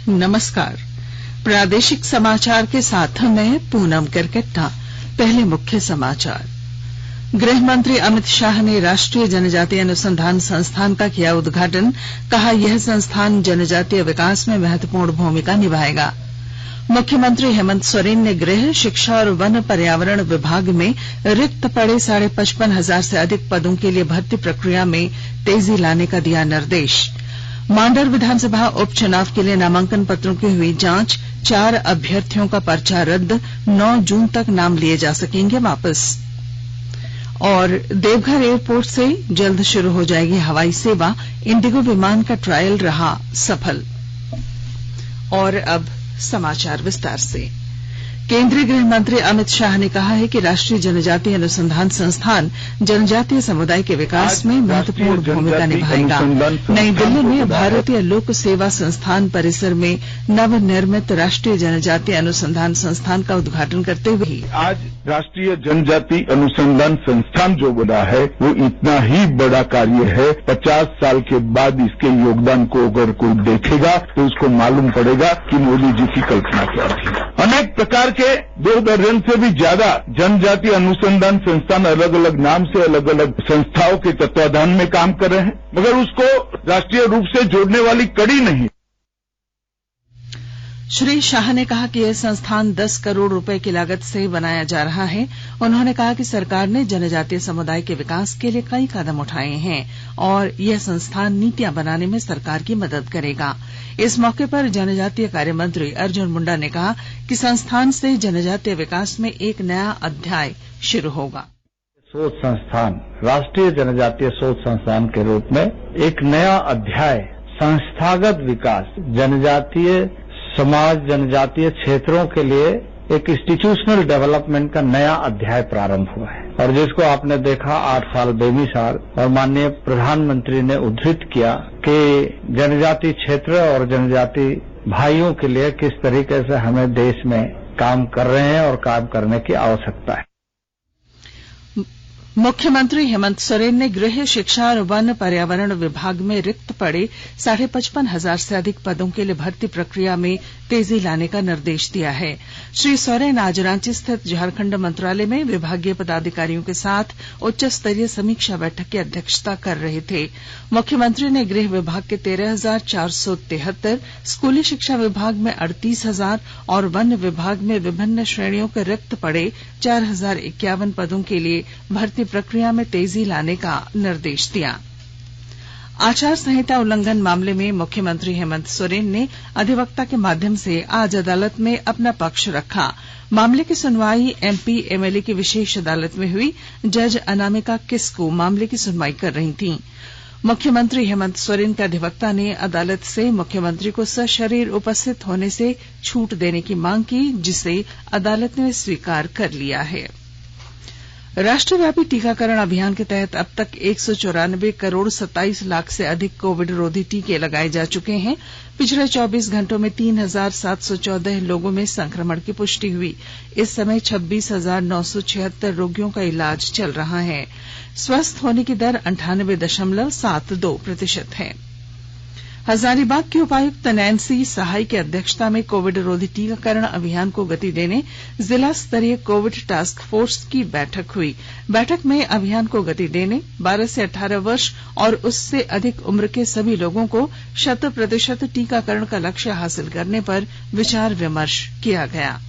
नमस्कार। प्रादेशिक समाचार के साथ मैं पूनम करकट्टा। पहले मुख्य समाचार। गृह मंत्री अमित शाह ने राष्ट्रीय जनजातीय अनुसंधान संस्थान का किया उद्घाटन। कहा, यह संस्थान जनजातीय विकास में महत्वपूर्ण भूमिका निभाएगा। मुख्यमंत्री हेमंत सोरेन ने गृह, शिक्षा और वन पर्यावरण विभाग में रिक्त पड़े 55,500 से अधिक पदों के लिए भर्ती प्रक्रिया में तेजी लाने का दिया निर्देश। मांडर विधानसभा उपचुनाव के लिए नामांकन पत्रों की हुई जांच। 4 अभ्यर्थियों का पर्चा रद्द। 9 जून तक नाम लिए जा सकेंगे वापस। और देवघर एयरपोर्ट से जल्द शुरू हो जाएगी हवाई सेवा। इंडिगो विमान का ट्रायल रहा सफल। और अब समाचार विस्तार से। केंद्रीय गृह मंत्री अमित शाह ने कहा है कि राष्ट्रीय जनजातीय अनुसंधान संस्थान जनजातीय समुदाय के विकास में महत्वपूर्ण भूमिका निभाएगा। नई दिल्ली में भारतीय लोक सेवा संस्थान परिसर में नवनिर्मित राष्ट्रीय जनजातीय अनुसंधान संस्थान का उद्घाटन करते हुए आज राष्ट्रीय जनजातीय अनुसंधान संस्थान जो बना है वो इतना ही बड़ा कार्य है। 50 साल के बाद इसके योगदान को अगर कोई देखेगा तो उसको मालूम पड़ेगा कि मोदी जी की कल्पना क्या थी। अनेक प्रकार के 2 दर्जन से भी ज्यादा जनजातीय अनुसंधान संस्थान अलग अलग नाम से अलग अलग संस्थाओं के तत्वाधान में काम कर रहे हैं, मगर उसको राष्ट्रीय रूप से जोड़ने वाली कड़ी नहीं। श्री शाह ने कहा कि यह संस्थान 10 करोड़ रुपए की लागत से बनाया जा रहा है। उन्होंने कहा कि सरकार ने जनजातीय समुदाय के विकास के लिए कई कदम उठाए हैं और यह संस्थान नीतियां बनाने में सरकार की मदद करेगा। इस मौके पर जनजातीय कार्य मंत्री अर्जुन मुंडा ने कहा कि संस्थान से जनजातीय विकास में एक नया अध्याय शुरू होगा। शोध संस्थान राष्ट्रीय जनजातीय शोध संस्थान के रूप में एक नया अध्याय संस्थागत विकास, जनजातीय समाज, जनजातीय क्षेत्रों के लिए एक इंस्टीट्यूशनल डेवलपमेंट का नया अध्याय प्रारंभ हुआ है और जिसको आपने देखा 8 साल बेमिसाल और माननीय प्रधानमंत्री ने उद्धृत किया कि जनजातीय क्षेत्र और जनजातीय भाइयों के लिए किस तरीके से हमें देश में काम कर रहे हैं और काम करने की आवश्यकता है। मुख्यमंत्री हेमंत सोरेन ने गृह, शिक्षा और वन पर्यावरण विभाग में रिक्त पड़े 55,500 से अधिक पदों के लिए भर्ती प्रक्रिया में तेजी लाने का निर्देश दिया है। श्री सोरेन आज रांची स्थित झारखंड मंत्रालय में विभागीय पदाधिकारियों के साथ उच्च स्तरीय समीक्षा बैठक की अध्यक्षता कर रहे थे। मुख्यमंत्री ने गृह विभाग के 13,473, स्कूली शिक्षा विभाग में 38,000 और वन विभाग में विभिन्न श्रेणियों के रिक्त पड़े 4,051 पदों के लिए भर्ती प्रक्रिया में तेजी लाने का निर्देश दिया। आचार संहिता उल्लंघन मामले में मुख्यमंत्री हेमंत सोरेन ने अधिवक्ता के माध्यम से आज अदालत में अपना पक्ष रखा। मामले की सुनवाई एमपी एमएलए की विशेष अदालत में हुई। जज अनामिका किस्कू मामले की सुनवाई कर रही थीं। मुख्यमंत्री हेमंत सोरेन के अधिवक्ता ने अदालत से मुख्यमंत्री को सशरीर उपस्थित होने से छूट देने की मांग की, जिसे अदालत ने स्वीकार कर लिया है। राष्ट्रव्यापी टीकाकरण अभियान के तहत अब तक 194 करोड़ 27 लाख से अधिक कोविड रोधी टीके लगाए जा चुके हैं। पिछले 24 घंटों में 3,714 लोगों में संक्रमण की पुष्टि हुई। इस समय 26,976 रोगियों का इलाज चल रहा है। स्वस्थ होने की दर 98.72% है। हजारीबाग की उपायुक्त नैन्सी सहाय की अध्यक्षता में कोविड रोधी टीकाकरण अभियान को गति देने जिला स्तरीय कोविड टास्क फोर्स की बैठक हुई। बैठक में अभियान को गति देने 12 से 18 वर्ष और उससे अधिक उम्र के सभी लोगों को 100% टीकाकरण का लक्ष्य हासिल करने पर विचार विमर्श किया गया।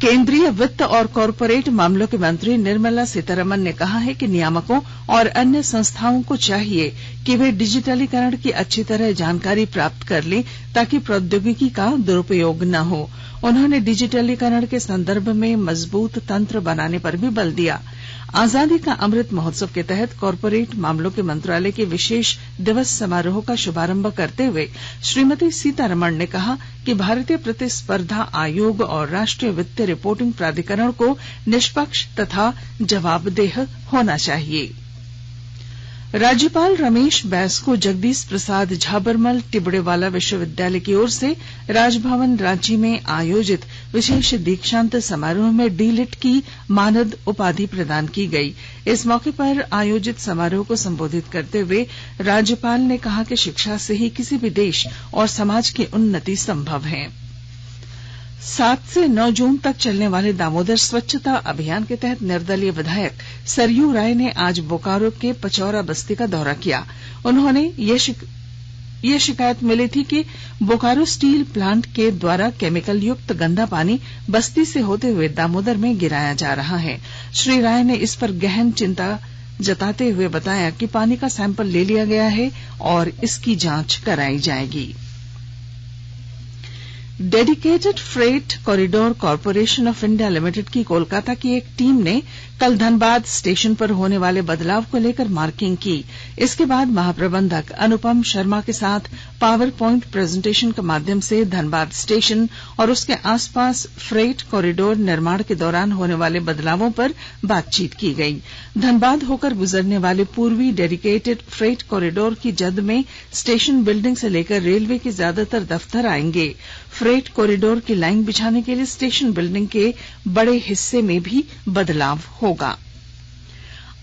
केंद्रीय वित्त और कॉरपोरेट मामलों के मंत्री निर्मला सीतारमण ने कहा है कि नियामकों और अन्य संस्थाओं को चाहिए कि वे डिजिटलीकरण की अच्छी तरह जानकारी प्राप्त कर लें ताकि प्रौद्योगिकी का दुरुपयोग न हो। उन्होंने डिजिटलीकरण के संदर्भ में मजबूत तंत्र बनाने पर भी बल दिया। आजादी का अमृत महोत्सव के तहत कॉरपोरेट मामलों के मंत्रालय के विशेष दिवस समारोह का शुभारंभ करते हुए श्रीमती सीतारमण ने कहा कि भारतीय प्रतिस्पर्धा आयोग और राष्ट्रीय वित्तीय रिपोर्टिंग प्राधिकरण को निष्पक्ष तथा जवाबदेह होना चाहिए। राज्यपाल रमेश बैस को जगदीश प्रसाद झाबरमल टिबड़ेवाला विश्वविद्यालय की ओर से राजभवन रांची में आयोजित विशेष दीक्षांत समारोह में डीलिट की मानद उपाधि प्रदान की गई। इस मौके पर आयोजित समारोह को संबोधित करते हुए राज्यपाल ने कहा कि शिक्षा से ही किसी भी देश और समाज की उन्नति संभव है। 7 से 9 जून तक चलने वाले दामोदर स्वच्छता अभियान के तहत निर्दलीय विधायक सरयू राय ने आज बोकारो के पचौरा बस्ती का दौरा किया। उन्होंने ये शिकायत मिली थी कि बोकारो स्टील प्लांट के द्वारा केमिकल युक्त गंदा पानी बस्ती से होते हुए दामोदर में गिराया जा रहा है। श्री राय ने इस पर गहन चिंता जताते हुए बताया कि पानी का सैंपल ले लिया गया है और इसकी जांच कराई जाएगी। Dedicated freight corridor corporation of India limited की कोलकाता की एक टीम ने कल धनबाद स्टेशन पर होने वाले बदलाव को लेकर मार्किंग की। इसके बाद महाप्रबंधक अनुपम शर्मा के साथ पावर पॉइंट प्रेजेंटेशन के माध्यम से धनबाद स्टेशन और उसके आसपास फ्रेट कॉरिडोर निर्माण के दौरान होने वाले बदलावों पर बातचीत की गई। धनबाद होकर गुजरने वाले पूर्वी डेडिकेटेड फ्रेट कॉरिडोर की जद में स्टेशन बिल्डिंग से लेकर रेलवे के ज्यादातर दफ्तर आएंगे। फ्रेट कॉरिडोर की लाइन बिछाने के लिए स्टेशन बिल्डिंग के बड़े हिस्से में भी बदलाव होगा।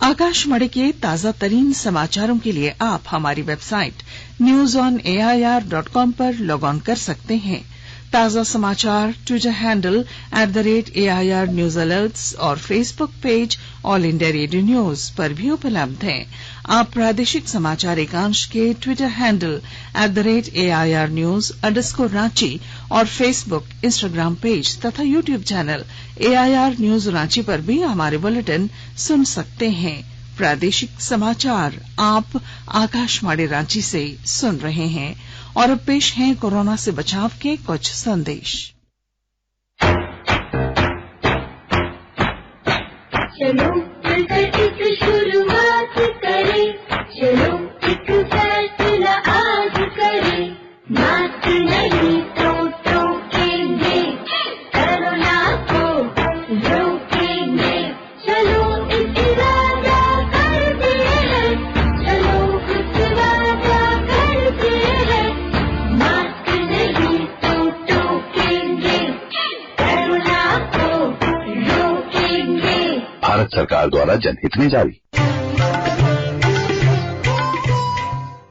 आकाशवाणी के ताजा तरीन समाचारों के लिए आप हमारी वेबसाइट newsonair.com पर लॉग ऑन कर सकते हैं। ताजा समाचार Twitter handle @AIR News Alerts और Facebook page all India radio news पर भी उपलब्ध हैं। आप प्रादेशिक समाचार एकांश के ट्विटर हैंडल @AIR News _ और फेसबुक इंस्टाग्राम पेज तथा YouTube channel AIR News Ranchi पर भी हमारे बुलेटिन सुन सकते हैं। प्रादेशिक समाचार आप आकाशवाणी रांची से सुन रहे हैं और अब पेश हैं कोरोना से बचाव के कुछ संदेश। चलो मिलकर एक शुरुआत करें, चलो एक फैसला आज करें, मास्क नहीं तो टोकेंगे, कोरोना को रोकेंगे, चलो इस वादा करते हैं, चलो इस वादा करते हैं, मास्क नहीं तो टोकेंगे, कोरोना को रोकेंगे। भारत सरकार द्वारा जनहित में जारी।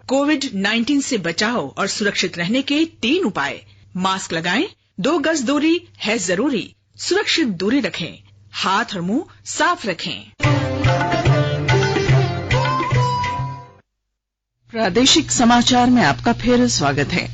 कोविड-19 से बचाव और सुरक्षित रहने के 3 उपाय। मास्क लगाएं, 2 गज दूरी है जरूरी, सुरक्षित दूरी रखें, हाथ और मुंह साफ रखें। प्रादेशिक समाचार में आपका फिर स्वागत है।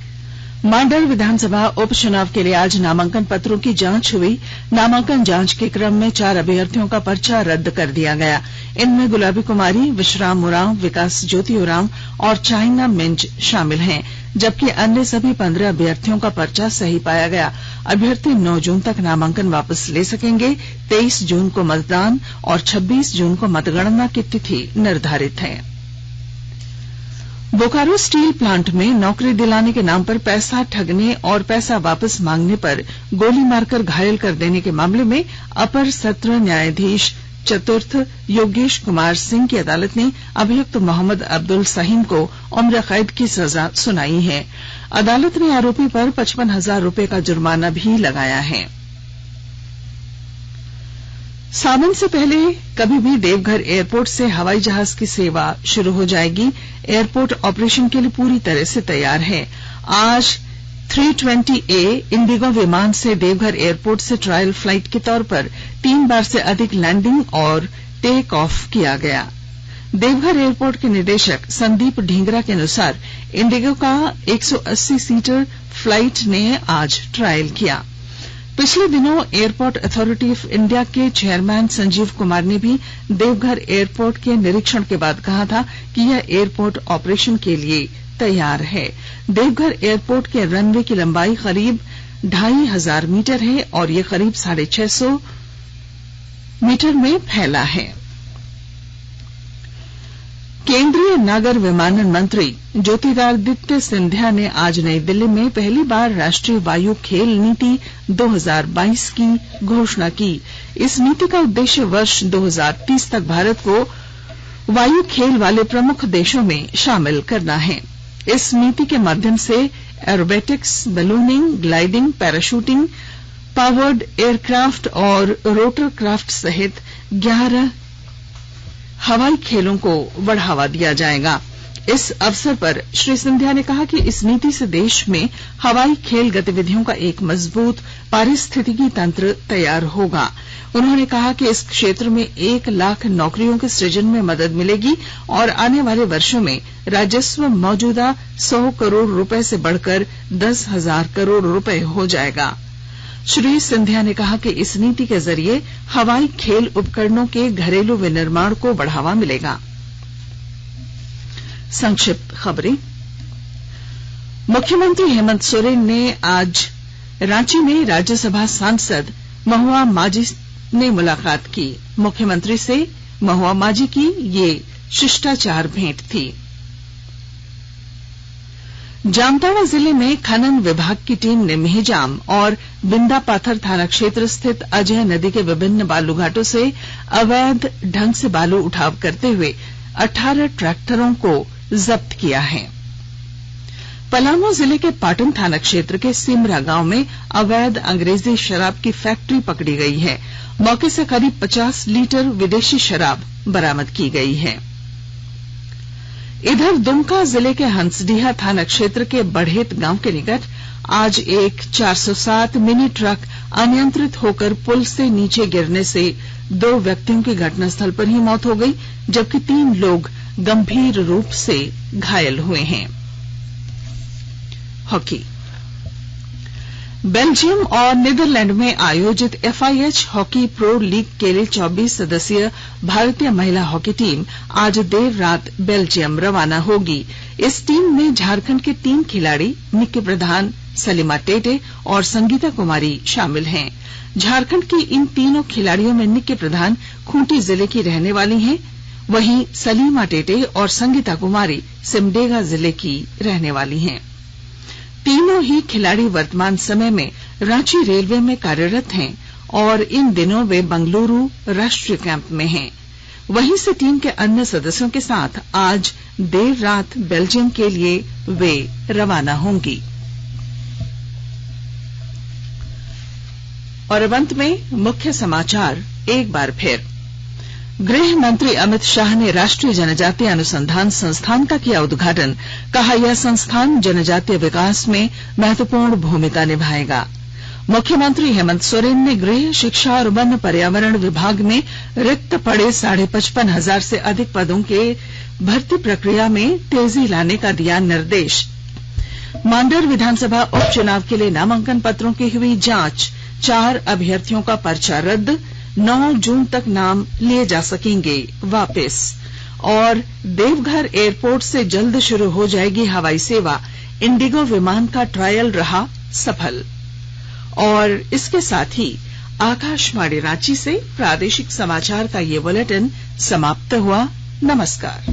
मांडर विधानसभा उपचुनाव के लिए आज नामांकन पत्रों की जांच हुई। नामांकन जांच के क्रम में 4 अभ्यर्थियों का पर्चा रद्द कर दिया गया। इनमें गुलाबी कुमारी, विश्राम उरांव, विकास ज्योति उरांव और चाइना मिंज शामिल हैं, जबकि अन्य सभी 15 अभ्यर्थियों का पर्चा सही पाया गया। अभ्यर्थी 9 जून तक नामांकन वापस ले सकेंगे। 23 जून को मतदान और 26 जून को मतगणना की तिथि निर्धारित है। बोकारो स्टील प्लांट में नौकरी दिलाने के नाम पर पैसा ठगने और पैसा वापस मांगने पर गोली मारकर घायल कर देने के मामले में अपर सत्र न्यायाधीश चतुर्थ योगेश कुमार सिंह की अदालत ने अभियुक्त मोहम्मद अब्दुल सहीम को उम्र कैद की सजा सुनाई है। अदालत ने आरोपी पर 55,000 रुपए का जुर्माना भी लगाया है। सावन से पहले कभी भी देवघर एयरपोर्ट से हवाई जहाज की सेवा शुरू हो जाएगी। एयरपोर्ट ऑपरेशन के लिए पूरी तरह से तैयार है। आज 320A इंडिगो विमान से देवघर एयरपोर्ट से ट्रायल फ्लाइट के तौर पर 3 बार से अधिक लैंडिंग और टेक ऑफ किया गया। देवघर एयरपोर्ट के निदेशक संदीप ढींगरा के अनुसार इंडिगो का 180 सीटर फ्लाइट ने आज ट्रायल किया। पिछले दिनों एयरपोर्ट अथॉरिटी ऑफ इंडिया के चेयरमैन संजीव कुमार ने भी देवघर एयरपोर्ट के निरीक्षण के बाद कहा था कि यह एयरपोर्ट ऑपरेशन के लिए तैयार है। देवघर एयरपोर्ट के रनवे की लंबाई करीब 2500 मीटर है और यह करीब 650 मीटर में फैला है। केंद्रीय नागर विमानन मंत्री ज्योतिरादित्य सिंधिया ने आज नई दिल्ली में पहली बार राष्ट्रीय वायु खेल नीति 2022 की घोषणा की। इस नीति का उद्देश्य वर्ष 2030 तक भारत को वायु खेल वाले प्रमुख देशों में शामिल करना है। इस नीति के माध्यम से aerobatics, ballooning, gliding, parachuting, powered aircraft और रोटरक्राफ्ट सहित 11 हवाई खेलों को बढ़ावा दिया जाएगा। इस अवसर पर श्री सिंधिया ने कहा कि इस नीति से देश में हवाई खेल गतिविधियों का एक मजबूत पारिस्थितिकी तंत्र तैयार होगा। उन्होंने कहा कि इस क्षेत्र में 1 लाख नौकरियों के सृजन में मदद मिलेगी और आने वाले वर्षों में राजस्व मौजूदा 100 करोड़ रुपए से बढ़कर 10,000 करोड़ रुपए हो जाएगा। श्री सिंधिया ने कहा कि इस नीति के जरिए हवाई खेल उपकरणों के घरेलू विनिर्माण को बढ़ावा मिलेगा। संक्षिप्त खबरें। मुख्यमंत्री हेमंत सोरेन ने आज रांची में राज्यसभा सांसद महुआ माझी ने मुलाकात की। मुख्यमंत्री से महुआ माझी की ये शिष्टाचार भेंट थी। जामताड़ा जिले में खनन विभाग की टीम ने मेहजाम और बिंदापाथर थाना क्षेत्र स्थित अजय नदी के विभिन्न बालू घाटों से अवैध ढंग से बालू उठाव करते हुए 18 ट्रैक्टरों को जब्त किया है। पलामू जिले के पाटन थाना क्षेत्र के सिमरा गांव में अवैध अंग्रेजी शराब की फैक्ट्री पकड़ी गई है। मौके से करीब 50 लीटर विदेशी शराब बरामद की गई है। इधर दुमका जिले के हंसडीहा थाना क्षेत्र के बढ़ेत गांव के निकट आज एक 407 मिनी ट्रक अनियंत्रित होकर पुल से नीचे गिरने से 2 व्यक्तियों की घटनास्थल पर ही मौत हो गई, जबकि 3 लोग गंभीर रूप से घायल हुए हैं। हॉकी। बेल्जियम और नीदरलैंड में आयोजित FIH हॉकी प्रो लीग के लिए 24 सदस्यीय भारतीय महिला हॉकी टीम आज देर रात बेल्जियम रवाना होगी। इस टीम में झारखंड के 3 खिलाड़ी निक्की प्रधान, सलीमा टेटे और संगीता कुमारी शामिल हैं। झारखंड की इन तीनों खिलाड़ियों में निक्की प्रधान खूंटी जिले की रहने वाली हैं, वहीं सलीमा टेटे और संगीता कुमारी सिमडेगा जिले की रहने वाली हैं। तीनों ही खिलाड़ी वर्तमान समय में रांची रेलवे में कार्यरत हैं और इन दिनों वे बंगलुरु राष्ट्रीय कैंप में हैं। वहीं से टीम के अन्य सदस्यों के साथ आज देर रात बेल्जियम के लिए वे रवाना होंगी। और अब अंत में मुख्य समाचार एक बार फिर। गृह मंत्री अमित शाह ने राष्ट्रीय जनजातीय अनुसंधान संस्थान का किया उद्घाटन। कहा, यह संस्थान जनजातीय विकास में महत्वपूर्ण भूमिका निभाएगा। मुख्यमंत्री हेमंत सोरेन ने गृह, शिक्षा और वन पर्यावरण विभाग में रिक्त पड़े 55,500 से अधिक पदों के भर्ती प्रक्रिया में तेजी लाने का दिया निर्देश। मांडर विधानसभा उपचुनाव के लिए नामांकन पत्रों की हुई जांच। 4 अभ्यर्थियों का पर्चा रद्द। 9 जून तक नाम लिए जा सकेंगे वापस। और देवघर एयरपोर्ट से जल्द शुरू हो जाएगी हवाई सेवा। इंडिगो विमान का ट्रायल रहा सफल। और इसके साथ ही आकाशवाणी रांची से प्रादेशिक समाचार का ये बुलेटिन समाप्त हुआ। नमस्कार।